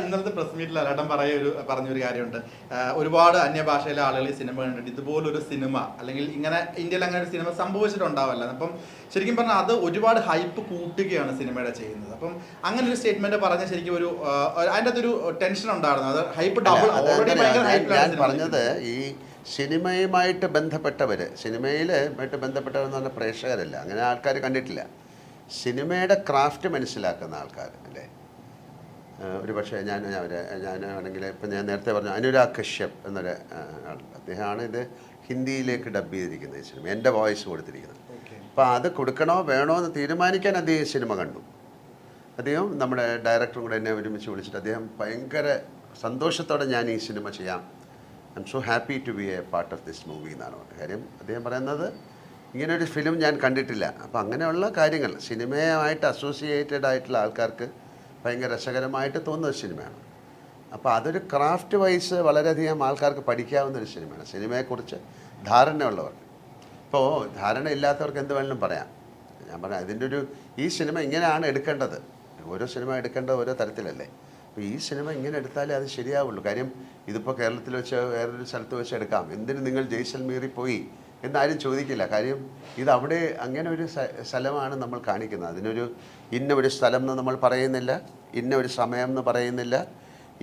ഇന്നലത്തെ പ്രസ് മീറ്റിൽ അലാട്ടം പറഞ്ഞൊരു കാര്യമുണ്ട്. ഒരുപാട് അന്യഭാഷയിലെ ആളുകൾ ഈ സിനിമ കണ്ടിട്ട് ഇതുപോലൊരു സിനിമ അല്ലെങ്കിൽ ഇങ്ങനെ ഇന്ത്യയിൽ അങ്ങനെ ഒരു സിനിമ സംഭവിച്ചിട്ടുണ്ടാവില്ല. അപ്പം ശരിക്കും പറഞ്ഞാൽ അത് ഒരുപാട് ഹൈപ്പ് കൂട്ടുകയാണ് സിനിമയുടെ ചെയ്യുന്നത്. അപ്പം അങ്ങനെ ഒരു സ്റ്റേറ്റ്മെന്റ് പറഞ്ഞ ശരിക്കും ഒരു അതിൻ്റെ അകത്തൊരു ടെൻഷൻ ഉണ്ടായിരുന്നു. അത് ഹൈപ്പ് ഡബിൾ ഓൾറെഡി ഭയങ്കര ഹൈപ്പിലാണ് പറഞ്ഞത്. ഈ സിനിമയുമായിട്ട് സിനിമയിലുമായിട്ട് ബന്ധപ്പെട്ടവരെന്ന് പറഞ്ഞ പ്രേക്ഷകരല്ല, അങ്ങനെ ആൾക്കാർ കണ്ടിട്ടില്ല. സിനിമയുടെ ക്രാഫ്റ്റ് മനസ്സിലാക്കുന്ന ആൾക്കാർ അല്ലേ. ഒരു പക്ഷേ ഞാനാണെങ്കിൽ ഇപ്പം ഞാൻ നേരത്തെ പറഞ്ഞു അനുരാഗ് കശ്യപ് എന്നൊരു ആളുണ്ട്. അദ്ദേഹമാണ് ഇത് ഹിന്ദിയിലേക്ക് ഡബ് ചെയ്തിരിക്കുന്നത് ഈ സിനിമ, എൻ്റെ വോയിസ് കൊടുത്തിരിക്കുന്നത്. അപ്പോൾ അത് കൊടുക്കണോ വേണോ എന്ന് തീരുമാനിക്കാൻ അദ്ദേഹം സിനിമ കണ്ടു. അദ്ദേഹം നമ്മുടെ ഡയറക്ടറും കൂടെ എന്നെ ഒരുമിച്ച് വിളിച്ചിട്ട് അദ്ദേഹം ഭയങ്കര സന്തോഷത്തോടെ ഞാൻ ഈ സിനിമ ചെയ്യാം, I am so happy to be a part of this movie എന്നാണ് പറഞ്ഞത്. കാര്യം അദ്ദേഹം പറയുന്നത് ഇങ്ങനൊരു ഫിലിം ഞാൻ കണ്ടിട്ടില്ല. അപ്പോൾ അങ്ങനെയുള്ള കാര്യങ്ങൾ സിനിമയുമായിട്ട് അസോസിയേറ്റഡ് ആയിട്ടുള്ള ആൾക്കാർക്ക് ഭയങ്കര രസകരമായിട്ട് തോന്നുന്ന സിനിമയാണ്. അപ്പോൾ അതൊരു ക്രാഫ്റ്റ് വൈസ് വളരെയധികം ആൾക്കാർക്ക് പഠിക്കാവുന്നൊരു സിനിമയാണ്. സിനിമയെക്കുറിച്ച് ധാരണയുള്ളവർ. ഇപ്പോൾ ധാരണ ഇല്ലാത്തവർക്ക് എന്ത് വേണമെങ്കിലും പറയാം. ഞാൻ പറയാം ഇതിൻ്റെ ഈ സിനിമ ഇങ്ങനെയാണ് എടുക്കേണ്ടത്. ഓരോ സിനിമ എടുക്കേണ്ടത് ഓരോ തരത്തിലല്ലേ. അപ്പോൾ ഈ സിനിമ ഇങ്ങനെ എടുത്താലേ അത് ശരിയാവുള്ളൂ. കാര്യം ഇതിപ്പോൾ കേരളത്തിൽ വെച്ച് വേറൊരു സ്ഥലത്ത് വെച്ച് എടുക്കാം, എന്തിന് നിങ്ങൾ ജയ്സൽമീറിൽ പോയി എന്നാരും ചോദിക്കില്ല. കാര്യം ഇതവിടെ അങ്ങനെ ഒരു സ്ഥലമാണ് നമ്മൾ കാണിക്കുന്നത്. അതിനൊരു ഇന്ന ഒരു സ്ഥലം എന്ന് നമ്മൾ പറയുന്നില്ല, ഇന്ന ഒരു സമയം എന്ന് പറയുന്നില്ല,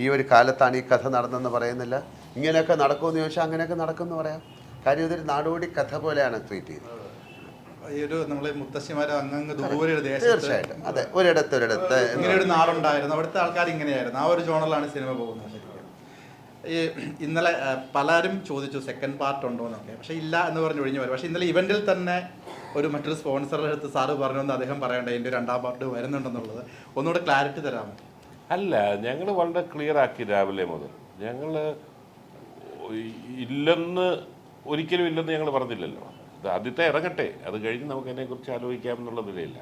ഈ ഒരു കാലത്താണ് ഈ കഥ നടന്നെന്ന് പറയുന്നില്ല. ഇങ്ങനെയൊക്കെ നടക്കുമെന്ന് ചോദിച്ചാൽ അങ്ങനെയൊക്കെ നടക്കുമെന്ന് പറയാം. കാര്യം ഇതൊരു നാടോടി കഥ പോലെയാണ് ട്രീറ്റ് ചെയ്യുന്നത്. തീർച്ചയായിട്ടും അതെ. ഒരിടത്ത് ഇങ്ങനെ ഒരു നാടുണ്ടായിരുന്നു, അവിടുത്തെ ആൾക്കാർ ഇങ്ങനെയായിരുന്നു, ആ ഒരു ജോണലാണ് സിനിമ പോകുന്നത്. ഈ ഇന്നലെ പലരും ചോദിച്ചു സെക്കൻഡ് പാർട്ട് ഉണ്ടോ എന്നൊക്കെ, പക്ഷെ ഇല്ല എന്ന് പറഞ്ഞ് ഒഴിഞ്ഞു വരും. പക്ഷെ ഇന്നലെ ഇവന്റിൽ തന്നെ മറ്റൊരു സ്പോൺസറുടെ അടുത്ത് സാറ് പറഞ്ഞുകൊണ്ട് അദ്ദേഹം പറയേണ്ട ഇതിൻ്റെ രണ്ടാം പാർട്ട് വരുന്നുണ്ടെന്നുള്ളത് ഒന്നുകൂടെ ക്ലാരിറ്റി തരാമോ? അല്ല, ഞങ്ങൾ വളരെ ക്ലിയർ ആക്കി രാവിലെ മുതൽ. ഞങ്ങൾ ഒരിക്കലും ഇല്ലെന്ന് ഞങ്ങൾ പറഞ്ഞില്ലല്ലോ. ഇത് ആദ്യത്തെ ഇറങ്ങട്ടെ, അത് കഴിഞ്ഞ് നമുക്ക് അതിനെക്കുറിച്ച് ആലോചിക്കാമെന്നുള്ള നിലയില്ല.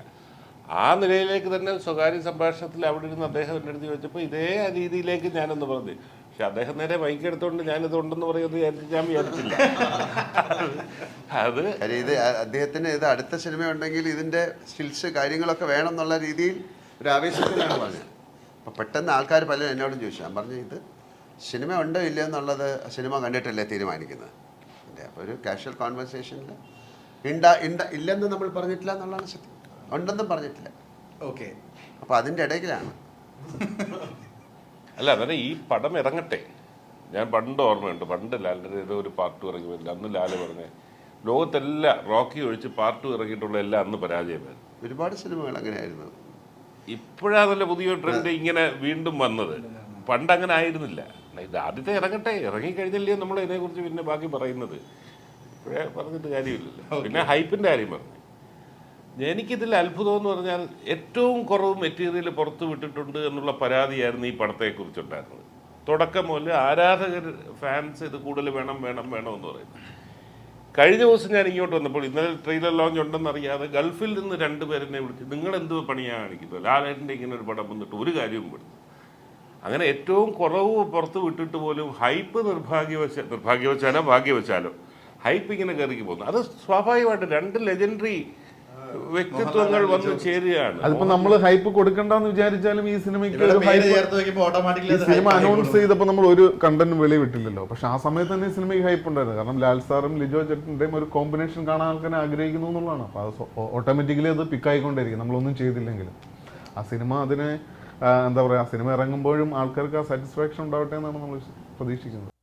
ആ നിലയിലേക്ക് തന്നെ സ്വകാര്യ സംഭാഷണത്തിൽ അവിടെ ഇരുന്ന് അദ്ദേഹം എൻ്റെ അടുത്ത് ചോദിച്ചപ്പോൾ ഇതേ രീതിയിലേക്ക് ഞാനൊന്ന് പറഞ്ഞു. പക്ഷെ അദ്ദേഹം നേരെ മൈക്കെടുത്തോണ്ട് ഞാനിത് ഉണ്ടെന്ന് പറയുന്നത് ഞാൻ വിചാരിച്ചില്ല. അത് ഇത് അദ്ദേഹത്തിന് ഇത് അടുത്ത സിനിമ ഉണ്ടെങ്കിൽ ഇതിൻ്റെ സ്കിൽസ് കാര്യങ്ങളൊക്കെ വേണം എന്നുള്ള രീതിയിൽ ഒരു ആവേശത്തിലാണ് പറഞ്ഞത്. അപ്പോൾ പെട്ടെന്ന് ആൾക്കാർ പലരും എന്നോടും ചോദിച്ചു. ഞാൻ പറഞ്ഞു ഇത് സിനിമ ഉണ്ടോ ഇല്ലയോ എന്നുള്ളത് സിനിമ കണ്ടിട്ടല്ലേ തീരുമാനിക്കുന്നത്. അപ്പോൾ ഒരു കാഷ്വൽ കോൺവെർസേഷനിൽ ഇല്ലെന്ന് നമ്മൾ പറഞ്ഞിട്ടില്ല എന്നുള്ളതാണ് സത്യം, ഉണ്ടെന്നും പറഞ്ഞിട്ടില്ല. ഓക്കെ. അപ്പോൾ അതിൻ്റെ ഇടയിലാണ്. അല്ല, അന്നേരം ഈ പടം ഇറങ്ങട്ടെ. ഞാൻ പണ്ട് ഓർമ്മയുണ്ട്, പണ്ട് ലാലിൻ്റെ ഏതോ ഒരു പാർട്ട് ഇറങ്ങി വരില്ല. അന്ന് ലാല് പറഞ്ഞേ ലോകത്തെല്ലാം റോക്കി ഒഴിച്ച് പാർട്ട് ഇറങ്ങിയിട്ടുള്ള എല്ലാം അന്ന് പരാജയമായിരുന്നു. ഒരുപാട് സിനിമകൾ അങ്ങനെയായിരുന്നു. ഇപ്പോഴാണല്ലോ പുതിയ ട്രെൻഡ് ഇങ്ങനെ വീണ്ടും വന്നത്. പണ്ട് അങ്ങനെ ആയിരുന്നില്ല. ഇത് ആദ്യത്തെ ഇറങ്ങട്ടെ, ഇറങ്ങിക്കഴിഞ്ഞല്ലേ നമ്മൾ ഇതിനെക്കുറിച്ച് പിന്നെ ബാക്കി പറയുന്നത്. ഇപ്പോഴേ പറഞ്ഞിട്ട് കാര്യമില്ലല്ലോ. പിന്നെ ഹൈപ്പിൻ്റെ കാര്യം പറഞ്ഞു. എനിക്കിതിൽ അത്ഭുതം എന്ന് പറഞ്ഞാൽ ഏറ്റവും കുറവ് മെറ്റീരിയൽ പുറത്ത് വിട്ടിട്ടുണ്ട് എന്നുള്ള പരാതിയായിരുന്നു ഈ പടത്തെക്കുറിച്ചുണ്ടായിരുന്നത്. തുടക്കം മുതൽ ആരാധകർ ഫാൻസ് ഇത് കൂടുതൽ വേണം എന്ന് പറയുന്നത്. കഴിഞ്ഞ ദിവസം ഞാൻ ഇങ്ങോട്ട് വന്നപ്പോൾ ഇന്നലെ ട്രെയിലർ ലോഞ്ച് ഉണ്ടെന്നറിയാതെ ഗൾഫിൽ നിന്ന് 2 പേരെന്നെ വിളിച്ച് നിങ്ങളെന്ത് പണിയാണ് കാണിക്കുന്നത്, ലാലേട്ടൻ്റെ ഇങ്ങനെ ഒരു പടം വന്നിട്ട് ഒരു കാര്യവും പെടുന്നു. അങ്ങനെ ഏറ്റവും കുറവ് പുറത്ത് വിട്ടിട്ട് പോലും ഹൈപ്പ് ഭാഗ്യവശാലോ ഹൈപ്പ് ഇങ്ങനെ കയറിക്ക് പോകുന്നു. അത് സ്വാഭാവികമായിട്ട് 2 ലെജൻഡറി വ്യക്തിത്വങ്ങൾ വന്ന് ചേരുകയാണ്. അതിപ്പോ നമ്മൾ ഹൈപ്പ് കൊടുക്കണ്ടെന്ന് വിചാരിച്ചാലും ഈ സിനിമയ്ക്ക് സിനിമ അനൗൺസ് ചെയ്തപ്പോ നമ്മൾ ഒരു കണ്ടന്റ് വെളി വിട്ടില്ലല്ലോ. പക്ഷെ ആ സമയത്ത് തന്നെ സിനിമയ്ക്ക് ഹൈപ്പ് ഉണ്ടായിരുന്നു. കാരണം ലാൽ സാറും ലിജോ ചേട്ടന്റെയും ഒരു കോമ്പിനേഷൻ കാണാൻ ആൾക്കാരെ ആഗ്രഹിക്കുന്നു എന്നുള്ളതാണ്. അപ്പൊ അത് ഓട്ടോമാറ്റിക്കലി അത് പിക്കായിക്കൊണ്ടിരിക്കും നമ്മളൊന്നും ചെയ്തില്ലെങ്കിലും. ആ സിനിമ അതിന് എന്താ പറയാ, സിനിമ ഇറങ്ങുമ്പോഴും ആൾക്കാർക്ക് ആ സാറ്റിസ്ഫാക്ഷൻ ഉണ്ടാവട്ടെ എന്നാണ് നമ്മൾ പ്രതീക്ഷിക്കുന്നത്.